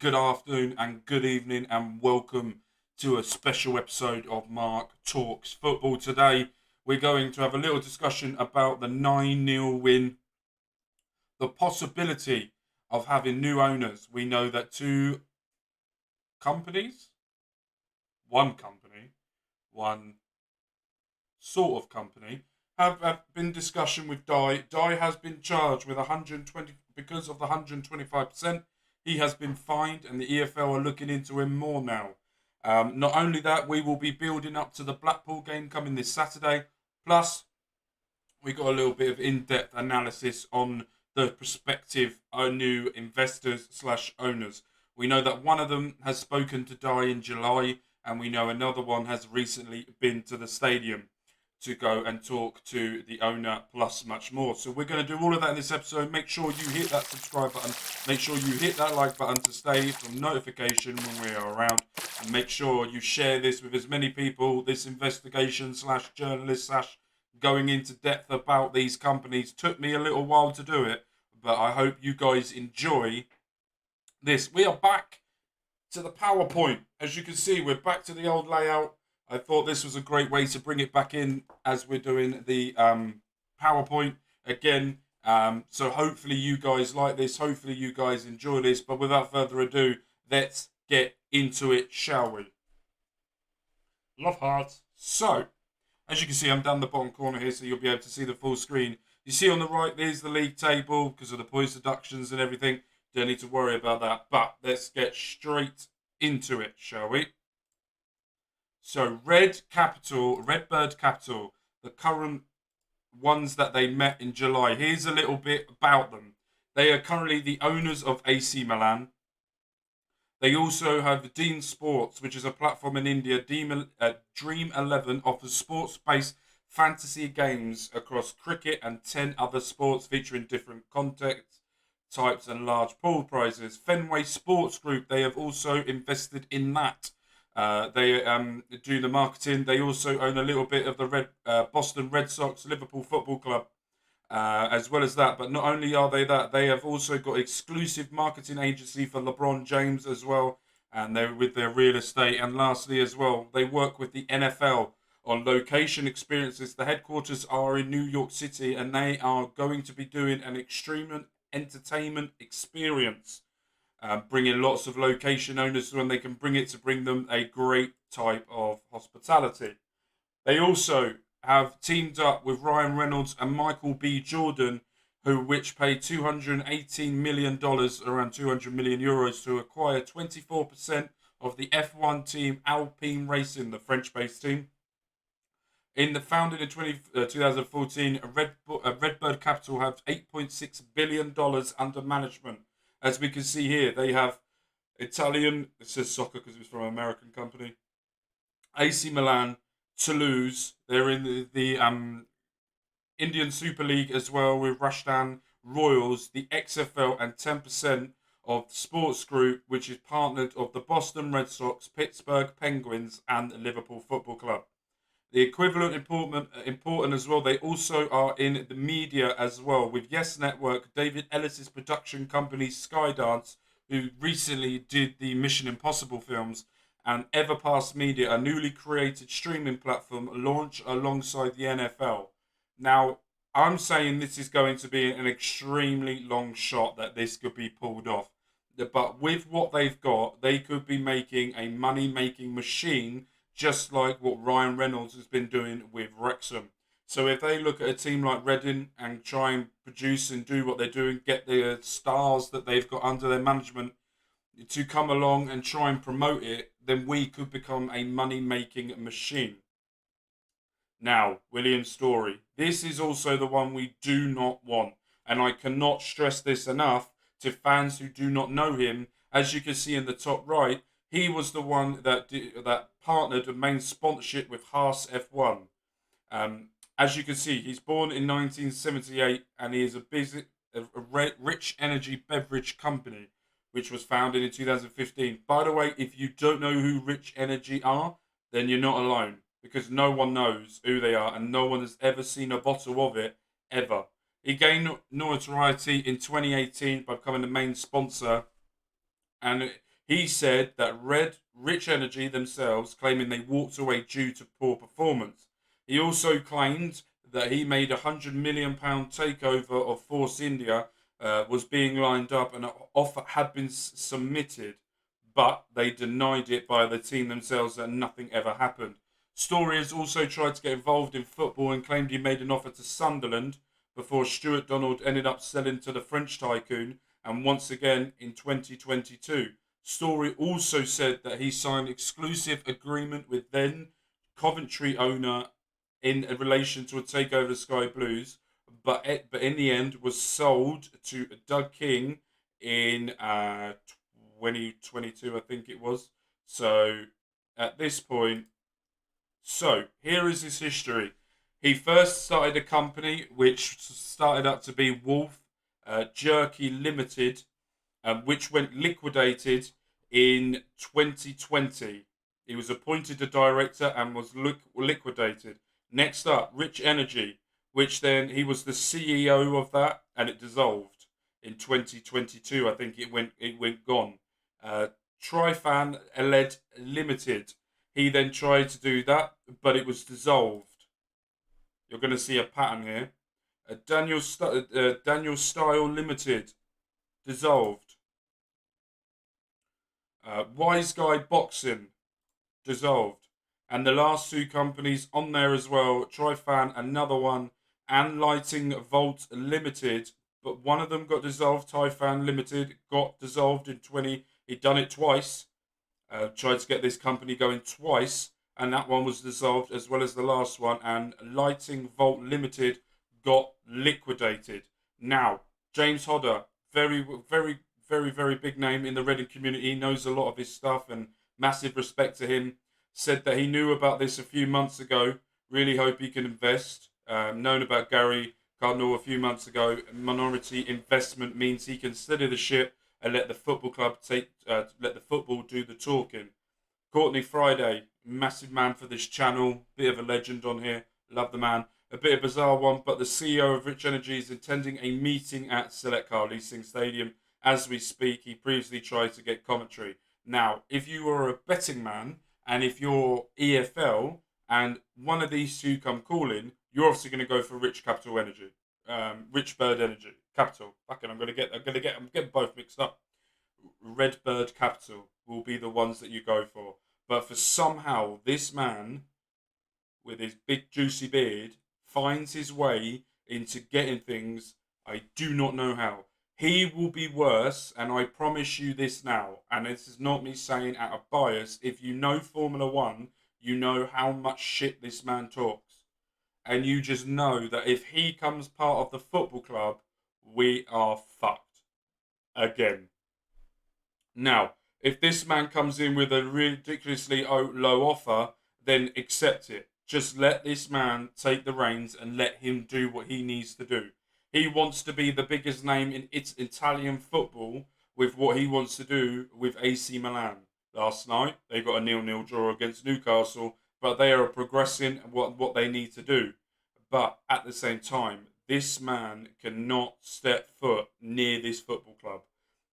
good afternoon and good evening and welcome to a special episode of Mark Talks Football. Today we're going to have a little discussion about the 9-0 win, the possibility of having new owners. We know that two companies, one company, one sort of company, have been discussion with Dye. Dye has been charged with 120 because of the 125%. He has been fined, and the EFL are looking into him more now. Not only that, we will be building up to the Blackpool game coming this Saturday. Plus, we got a little bit of in-depth analysis on the prospective new investors slash owners. We know that one of them has spoken to Dye in July, and we know another one has recently been to the stadium to go and talk to the owner, plus much more. So we're going to do all of that in this episode. Make sure you hit that subscribe button. Make sure you hit that like button to stay from notification when we are around. And make sure you share this with as many people. This investigation slash journalist slash going into depth about these companies took me a little while to do it. But I hope you guys enjoy this. We are back to the PowerPoint. As you can see, we're back to the old layout. I thought this was a great way to bring it back in as we're doing the PowerPoint again. So hopefully you guys like this. Hopefully you guys enjoy this. But without further ado, let's get into it, shall we? Love hearts. So, as you can see, I'm down the bottom corner here, so you'll be able to see the full screen. You see on the right, there's the league table because of the points deductions and everything. Don't need to worry about that. But let's get straight into it, shall we? So Redbird Capital, the current ones that they met in July. Here's a little bit about them. They are currently the owners of AC Milan. They also have Dean Sports, which is a platform in India. Dream 11 offers sports-based fantasy games across cricket and 10 other sports featuring different content types and large pool prizes. Fenway Sports Group, they have also invested in that. They do the marketing. They also own a little bit of the Boston Red Sox, Liverpool Football Club, as well as that. But not only are they that, they have also got exclusive marketing agency for LeBron James as well, and they're with their real estate. And lastly, as well, they work with the NFL on location experiences. The headquarters are in New York City, and they are going to be doing an extreme entertainment experience. Bringing lots of location owners when they can bring them a great type of hospitality. They also have teamed up with Ryan Reynolds and Michael B. Jordan, which paid $218 million, around 200 million euros, to acquire 24% of the F1 team Alpine Racing, the French-based team. Founded in 2014, Redbird Capital have $8.6 billion under management. As we can see here, they have Italian, it says soccer because it's from an American company, AC Milan, Toulouse. They're in the Indian Super League as well with Rajasthan Royals, the XFL, and 10% of the Sports Group, which is partnered of the Boston Red Sox, Pittsburgh Penguins, and the Liverpool Football Club. The equivalent important as well, they also are in the media as well with Yes Network, David Ellis's production company Skydance, who recently did the Mission Impossible films, and Everpass Media, a newly created streaming platform launched alongside the NFL. Now, I'm saying this is going to be an extremely long shot that this could be pulled off. But with what they've got, they could be making a money-making machine, just like what Ryan Reynolds has been doing with Wrexham. So if they look at a team like Reading and try and produce and do what they're doing, get the stars that they've got under their management to come along and try and promote it, then we could become a money-making machine. Now, William Storey. This is also the one we do not want. And I cannot stress this enough to fans who do not know him. As you can see in the top right, he was the one that partnered a main sponsorship with Haas F1. As you can see, he's born in 1978 and he is a rich energy beverage company, which was founded in 2015. By the way, if you don't know who Rich Energy are, then you're not alone, because no one knows who they are and no one has ever seen a bottle of it, ever. He gained notoriety in 2018 by becoming the main sponsor, and He said that Rich Energy themselves claiming they walked away due to poor performance. He also claimed that he made £100 million takeover of Force India was being lined up and an offer had been submitted, but they denied it by the team themselves and nothing ever happened. Storey has also tried to get involved in football and claimed he made an offer to Sunderland before Stuart Donald ended up selling to the French tycoon and once again in 2022. Storey also said that he signed exclusive agreement with then Coventry owner in relation to a takeover of the Sky Blues, but in the end was sold to Doug King in 2022, I think it was. So at this point, so here is his history. He first started a company which started up to be Wolf Jerky Limited, which went liquidated in 2020. He was appointed a director and was liquidated. Next up, Rich Energy, which then he was the CEO of that, and it dissolved in 2022. I think it went gone. Trifan Led Limited. He then tried to do that, but it was dissolved. You're going to see a pattern here. Daniel Style Limited dissolved. Wise Guy Boxing dissolved. And the last two companies on there as well, Trifan, another one, and Lighting Vault Limited. But one of them got dissolved. Trifan Limited got dissolved in 20. He'd done it twice. Tried to get this company going twice, and that one was dissolved as well as the last one. And Lighting Vault Limited got liquidated. Now, James Hodder, very, very, very, very big name in the Reading community, knows a lot of his stuff, and massive respect to him. Said that he knew about this a few months ago. Really hope he can invest. Known about Gary Cardinal a few months ago. Minority investment means he can steady the ship and let the football club let the football do the talking. Courtney Friday, massive man for this channel, bit of a legend on here. Love the man. A bit of a bizarre one, but the CEO of Rich Energy is attending a meeting at Select Car Leasing Stadium as we speak. He previously tried to get commentary. Now, if you are a betting man and if you're EFL and one of these two come calling, you're obviously going to go for Rich Capital Energy, Rich Bird Energy Capital. Fucking, I'm getting both mixed up. Redbird Capital will be the ones that you go for. But for somehow this man with his big juicy beard finds his way into getting things, I do not know how. He will be worse, and I promise you this now, and this is not me saying out of bias, if you know Formula One, you know how much shit this man talks. And you just know that if he comes part of the football club, we are fucked. Again. Now, if this man comes in with a ridiculously low offer, then accept it. Just let this man take the reins and let him do what he needs to do. He wants to be the biggest name in Italian football with what he wants to do with AC Milan. Last night, they got a 0-0 draw against Newcastle, but they are progressing what they need to do. But at the same time, this man cannot step foot near this football club.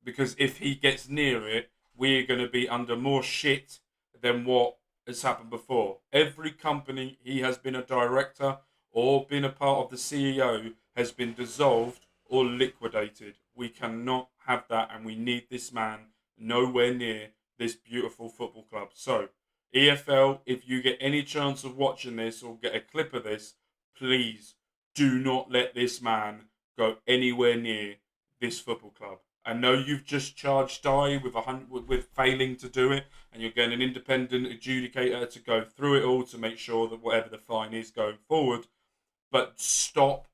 Because if he gets near it, we're going to be under more shit than what has happened before. Every company he has been a director or been a part of the CEO has been dissolved or liquidated. We cannot have that, and we need this man nowhere near this beautiful football club. So, EFL, if you get any chance of watching this or get a clip of this, please do not let this man go anywhere near this football club. I know you've just charged Di with failing to do it, and you're getting an independent adjudicator to go through it all to make sure that whatever the fine is going forward. But stop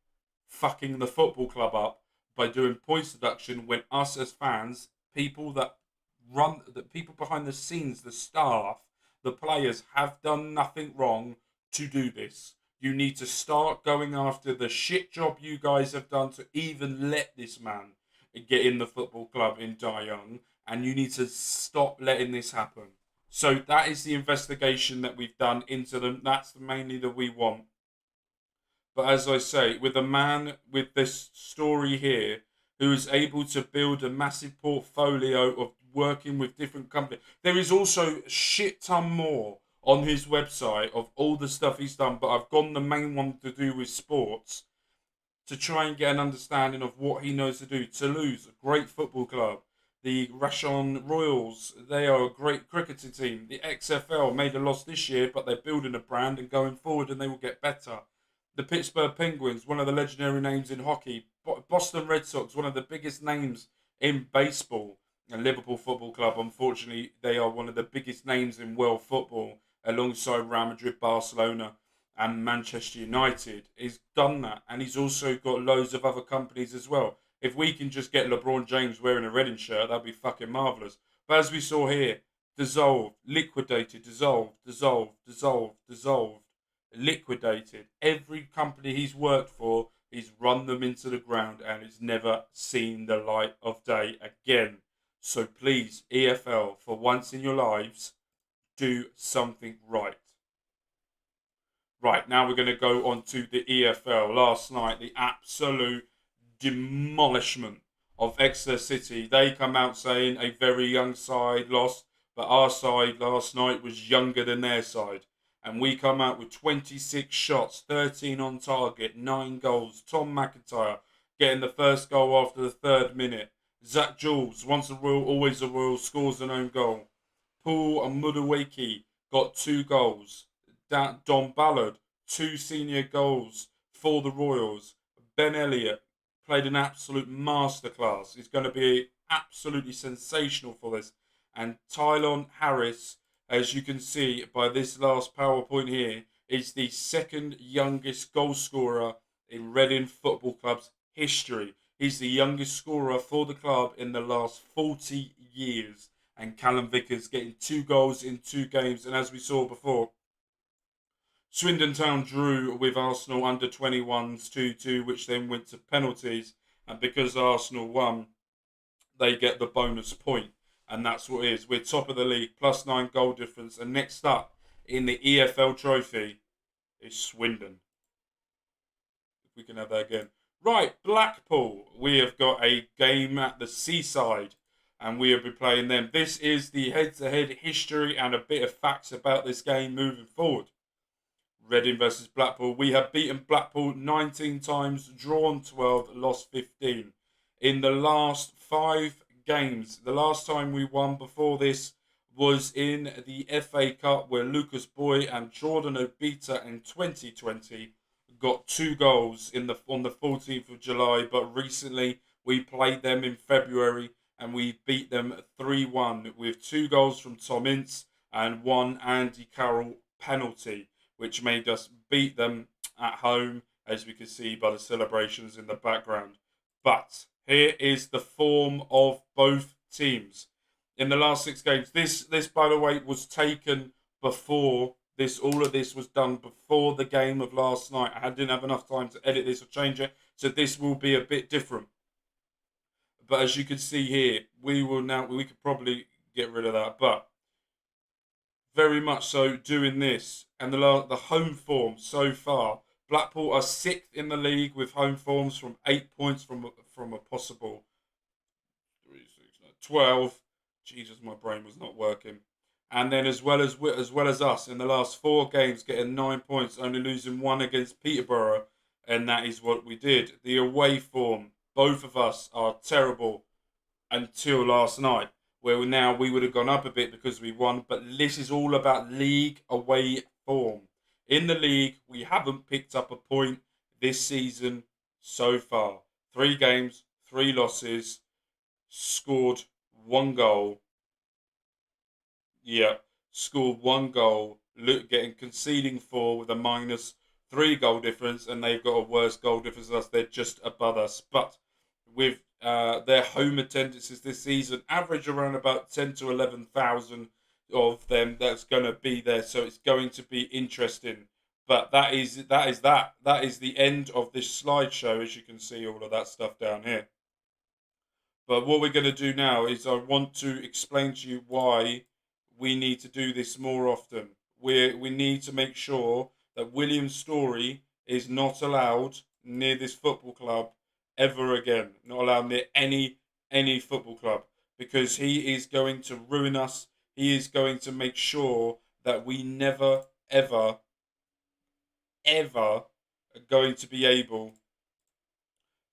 fucking the football club up by doing points deduction when us as fans, people behind the scenes, the staff, the players have done nothing wrong to do this. You need to start going after the shit job you guys have done to even let this man get in the football club in Dai Young, and you need to stop letting this happen. So that is the investigation that we've done into them. That's mainly that we want. But as I say, with a man with this story here, who is able to build a massive portfolio of working with different companies. There is also a shit ton more on his website of all the stuff he's done, but I've gone the main one to do with sports to try and get an understanding of what he knows to do. Toulouse, a great football club. The Rashon Royals, they are a great cricketing team. The XFL made a loss this year, but they're building a brand and going forward and they will get better. The Pittsburgh Penguins, one of the legendary names in hockey. Boston Red Sox, one of the biggest names in baseball. And Liverpool Football Club, unfortunately, they are one of the biggest names in world football alongside Real Madrid, Barcelona and Manchester United. He's done that, and he's also got loads of other companies as well. If we can just get LeBron James wearing a Reading shirt, that'd be fucking marvellous. But as we saw here, dissolved, liquidated, dissolved, dissolved, dissolved, dissolved, liquidated. Every company he's worked for, he's run them into the ground and it's never seen the light of day again. So please, EFL, for once in your lives, do something right. Right, now we're going to go on to the EFL. Last night, the absolute demolishment of Exeter City. They come out saying a very young side lost, but our side last night was younger than their side. And we come out with 26 shots, 13 on target, 9 goals. Tom McIntyre getting the first goal after the 3rd minute. Zach Jules, once a Royal, always a Royal, scores an own goal. Paul Amuduwake got 2 goals. Don Ballard, 2 senior goals for the Royals. Ben Elliott played an absolute masterclass. He's going to be absolutely sensational for this. And Tylon Harris, as you can see by this last PowerPoint here, is the 2nd youngest goal scorer in Reading Football Club's history. He's the youngest scorer for the club in the last 40 years. And Callum Vickers getting 2 goals in 2 games. And as we saw before, Swindon Town drew with Arsenal under 21s 2-2, which then went to penalties. And because Arsenal won, they get the bonus point. And that's what it is. We're top of the league, plus 9 goal difference. And next up in the EFL trophy is Swindon. If we can have that again. Right, Blackpool. We have got a game at the Seaside. And we will be playing them. This is the head-to-head history and a bit of facts about this game moving forward. Reading versus Blackpool. We have beaten Blackpool 19 times, drawn 12, lost 15. In the last 5 games, the last time we won before this was in the FA Cup where Lucas Boy and Jordan Obita in 2020 got 2 goals on the 14th of July. But recently we played them in February and we beat them 3-1 with 2 goals from Tom Ince and 1 Andy Carroll penalty, which made us beat them at home, as we can see by the celebrations in the background. But here is the form of both teams. In the last 6 games, this by the way, was taken before this. All of this was done before the game of last night. I didn't have enough time to edit this or change it, so this will be a bit different. But as you can see here, we could probably get rid of that, but very much so doing this. And the home form so far, Blackpool are 6th in the league with home forms from 8 points from a possible 12. Jesus, my brain was not working. And then as well as us in the last 4 games, getting 9 points, only losing 1 against Peterborough, and that is what we did. The away form, both of us are terrible until last night, where now we would have gone up a bit because we won. But this is all about league away form. In the league, we haven't picked up a point this season so far. 3 games, 3 losses, scored 1 goal. Yeah, scored 1 goal, conceding 4 with a -3 goal difference, and they've got a worse goal difference than us. They're just above us. But with their home attendances this season, average around about 10 to 11,000 of them that's going to be there. So it's going to be interesting. But that is the end of this slideshow, as you can see all of that stuff down here. But what we're going to do now is I want to explain to you why we need to do this more often. We need to make sure that William Storey is not allowed near this football club ever again. Not allowed near any football club, because he is going to ruin us. He is going to make sure that we never, ever, ever are going to be able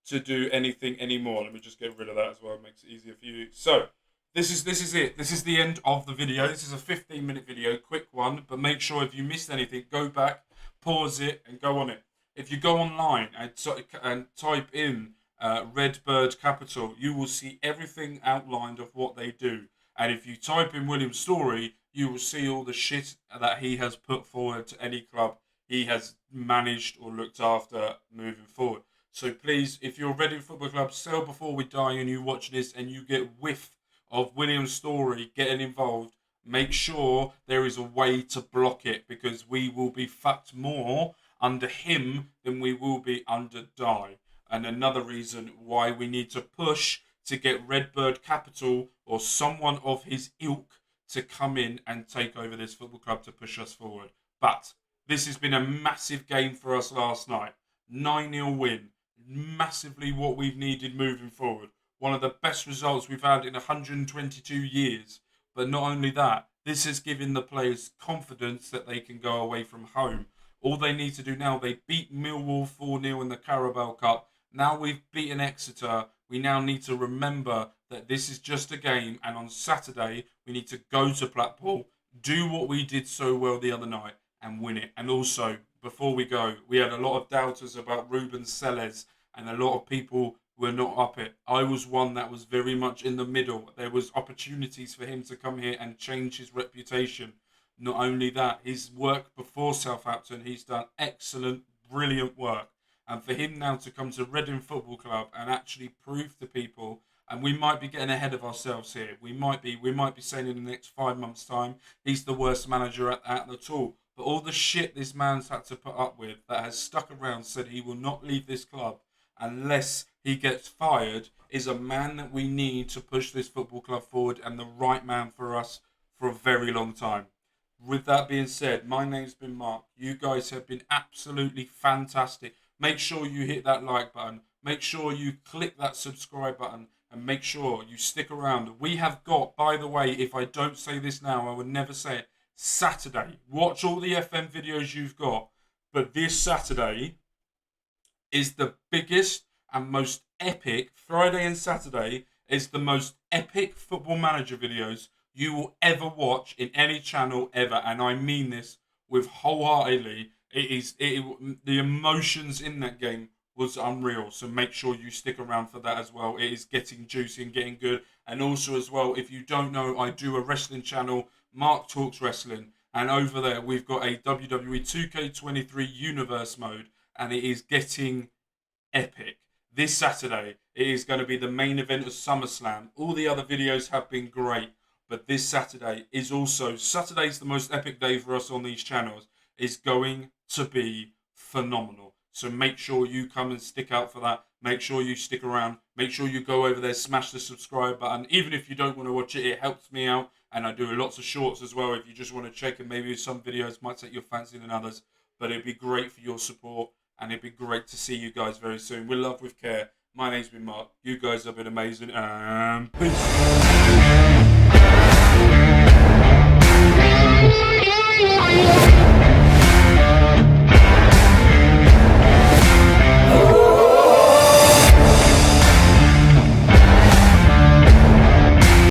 to do anything anymore. Let me just get rid of that as well. It makes it easier for you. So this is it. This is the end of the video. This is a 15-minute video, quick one. But make sure if you missed anything, go back, pause it, and go on it. If you go online and type in Redbird Capital, you will see everything outlined of what they do. And if you type in William Storey, you will see all the shit that he has put forward to any club he has managed or looked after moving forward. So please, if you're a Reading Football Club, sell before we die, and you watch this and you get whiff of William Storey getting involved, make sure there is a way to block it, because we will be fucked more under him than we will be under Die. And another reason why we need to push to get Redbird Capital or someone of his ilk to come in and take over this football club to push us forward. But this has been a massive game for us last night. 9-0 win. Massively what we've needed moving forward. One of the best results we've had in 122 years. But not only that, this has given the players confidence that they can go away from home. All they need to do now, they beat Millwall 4-0 in the Carabao Cup. Now we've beaten Exeter. We now need to remember that this is just a game, and on Saturday we need to go to Blackpool, do what we did so well the other night, and win it. And also, before we go, we had a lot of doubters about Ruben Selles, and a lot of people were not up it. I was one that was very much in the middle. There was opportunities for him to come here and change his reputation. Not only that, his work before Southampton, he's done excellent, brilliant work. And for him now to come to Reading Football Club and actually prove to people, and we might be getting ahead of ourselves here. We might be saying in the next 5 months' time, he's the worst manager at the tool. But all the shit this man's had to put up with, that has stuck around, said he will not leave this club unless he gets fired, is a man that we need to push this football club forward, and the right man for us for a very long time. With that being said, my name's been Mark. You guys have been absolutely fantastic. Make sure you hit that like button. Make sure you click that subscribe button. And make sure you stick around. We have got, by the way, if I don't say this now, I would never say it, Saturday. Watch all the FM videos you've got. But this Saturday is the biggest and most epic. Friday and Saturday is the most epic Football Manager videos you will ever watch in any channel ever. And I mean this with wholeheartedly. The emotions in that game was unreal. So make sure you stick around for that as well. It is getting juicy and getting good. And also as well, if you don't know, I do a wrestling channel, Mark Talks Wrestling. And over there, we've got a WWE 2K23 Universe mode. And it is getting epic. This Saturday, it is going to be the main event of SummerSlam. All the other videos have been great. But this Saturday is also, Saturday's the most epic day for us on these channels, is going to be phenomenal. So make sure you come and stick out for that. Make sure you stick around. Make sure you go over there, smash the subscribe button. Even if you don't want to watch it, it helps me out. And I do lots of shorts as well if you just want to check. And maybe some videos might take your fancy than others. But it'd be great for your support. And it'd be great to see you guys very soon. With love, with care. My name's been Mark. You guys have been amazing. Peace.